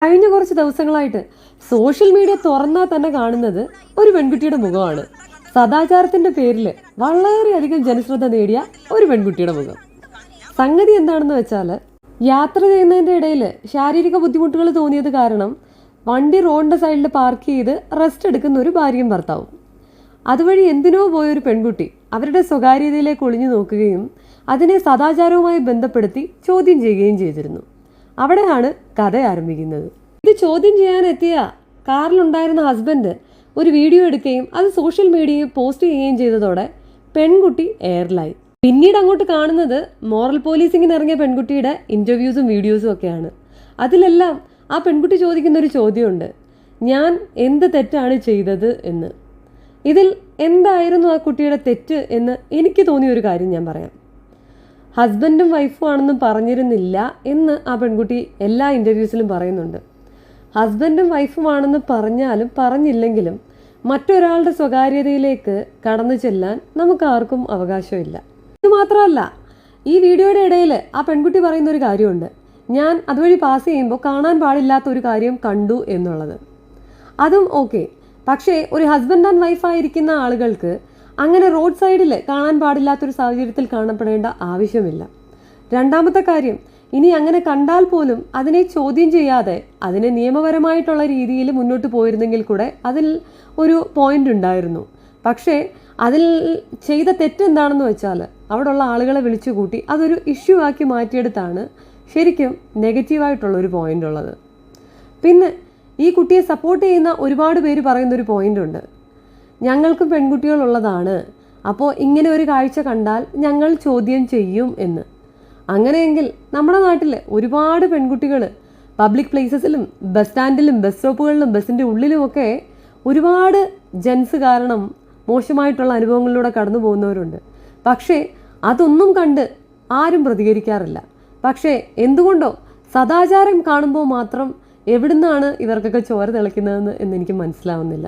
കഴിഞ്ഞ കുറച്ച് ദിവസങ്ങളായിട്ട് സോഷ്യൽ മീഡിയ തുറന്നാൽ തന്നെ കാണുന്നത് ഒരു പെൺകുട്ടിയുടെ മുഖമാണ്. സദാചാരത്തിന്റെ പേരിൽ വളരെയധികം ജനശ്രദ്ധ നേടിയ ഒരു പെൺകുട്ടിയുടെ മുഖം. സംഗതി എന്താണെന്ന് വെച്ചാൽ, യാത്ര ചെയ്യുന്നതിൻ്റെ ഇടയിൽ ശാരീരിക ബുദ്ധിമുട്ടുകൾ തോന്നിയത് കാരണം വണ്ടി റോഡിൻ്റെ സൈഡിൽ പാർക്ക് ചെയ്ത് റെസ്റ്റ് എടുക്കുന്ന ഒരു ഭാര്യയും ഭർത്താവും. അതുവഴി എന്തിനോ പോയൊരു പെൺകുട്ടി അവരുടെ സ്വകാര്യതയിലേക്ക് ഒളിഞ്ഞു നോക്കുകയും അതിനെ സദാചാരവുമായി ബന്ധപ്പെടുത്തി ചോദ്യം ചെയ്യുകയും ചെയ്തിരുന്നു. അവിടെയാണ് കഥ ആരംഭിക്കുന്നത്. ഇത് ചോദ്യം ചെയ്യാനെത്തിയ കാറിലുണ്ടായിരുന്ന ഹസ്ബൻഡ് ഒരു വീഡിയോ എടുക്കുകയും അത് സോഷ്യൽ മീഡിയയിൽ പോസ്റ്റ് ചെയ്യുകയും ചെയ്തതോടെ പെൺകുട്ടി എയറിലായി. പിന്നീട് അങ്ങോട്ട് കാണുന്നത് മോറൽ പോലീസിങ്ങിന് ഇറങ്ങിയ പെൺകുട്ടിയുടെ ഇൻ്റർവ്യൂസും വീഡിയോസും ഒക്കെയാണ്. അതിലെല്ലാം ആ പെൺകുട്ടി ചോദിക്കുന്ന ഒരു ചോദ്യമുണ്ട്: ഞാൻ എന്ത് തെറ്റാണ് ചെയ്തത് എന്ന്. ഇതിൽ എന്തായിരുന്നു ആ കുട്ടിയുടെ തെറ്റ് എന്ന് എനിക്ക് തോന്നിയ ഒരു കാര്യം ഞാൻ പറയാം. ഹസ്ബൻഡും വൈഫും ആണെന്നും പറഞ്ഞിരുന്നില്ല എന്ന് ആ പെൺകുട്ടി എല്ലാ ഇൻ്റർവ്യൂസിലും പറയുന്നുണ്ട്. ഹസ്ബൻഡും വൈഫുമാണെന്ന് പറഞ്ഞാലും പറഞ്ഞില്ലെങ്കിലും മറ്റൊരാളുടെ സ്വകാര്യതയിലേക്ക് കടന്നു ചെല്ലാൻ നമുക്ക് ആർക്കും അവകാശമില്ല. ഇത് മാത്രമല്ല, ഈ വീഡിയോയുടെ ഇടയിൽ ആ പെൺകുട്ടി പറയുന്ന ഒരു കാര്യമുണ്ട്: ഞാൻ അതുവഴി പാസ് ചെയ്യുമ്പോൾ കാണാൻ പാടില്ലാത്ത ഒരു കാര്യം കണ്ടു എന്നുള്ളത്. അതും ഓക്കെ, പക്ഷേ ഒരു ഹസ്ബൻഡ് ആൻഡ് വൈഫായിരിക്കുന്ന ആളുകൾക്ക് അങ്ങനെ റോഡ് സൈഡിൽ കാണാൻ പാടില്ലാത്തൊരു സാഹചര്യത്തിൽ കാണപ്പെടേണ്ട ആവശ്യമില്ല. രണ്ടാമത്തെ കാര്യം, ഇനി അങ്ങനെ കണ്ടാൽ പോലും അതിനെ ചോദ്യം ചെയ്യാതെ അതിനെ നിയമപരമായിട്ടുള്ള രീതിയിൽ മുന്നോട്ട് പോയിരുന്നെങ്കിൽ കൂടെ അതിൽ ഒരു പോയിന്റ് ഉണ്ടായിരുന്നു. പക്ഷേ അതിൽ ചെയ്ത തെറ്റെന്താണെന്ന് വെച്ചാൽ അവിടെയുള്ള ആളുകളെ വിളിച്ചു കൂട്ടി അതൊരു ഇഷ്യൂ ആക്കി മാറ്റിയെടുത്താണ് ശരിക്കും നെഗറ്റീവായിട്ടുള്ളൊരു പോയിന്റ് ഉള്ളത്. പിന്നെ ഈ കുട്ടിയെ സപ്പോർട്ട് ചെയ്യുന്ന ഒരുപാട് പേര് പറയുന്നൊരു പോയിൻ്റുണ്ട്: ഞങ്ങൾക്കും പെൺകുട്ടികളുള്ളതാണ്, അപ്പോൾ ഇങ്ങനെ ഒരു കാഴ്ച കണ്ടാൽ ഞങ്ങൾ ചോദ്യം ചെയ്യും എന്ന്. അങ്ങനെയെങ്കിൽ നമ്മുടെ നാട്ടിൽ ഒരുപാട് പെൺകുട്ടികൾ പബ്ലിക് പ്ലേസസിലും ബസ് സ്റ്റാൻഡിലും ബസ് സ്റ്റോപ്പുകളിലും ബസ്സിൻ്റെ ഉള്ളിലുമൊക്കെ ഒരുപാട് ജെൻസ് കാരണം മോശമായിട്ടുള്ള അനുഭവങ്ങളിലൂടെ കടന്നു പോകുന്നവരുണ്ട്. പക്ഷേ അതൊന്നും കണ്ട് ആരും പ്രതികരിക്കാറില്ല. പക്ഷേ എന്തുകൊണ്ടോ സദാചാരം കാണുമ്പോൾ മാത്രം എവിടുന്നാണ് ഇവർക്കൊക്കെ ചോര തിളയ്ക്കുന്നതെന്ന് എന്നെനിക്ക് മനസ്സിലാവുന്നില്ല.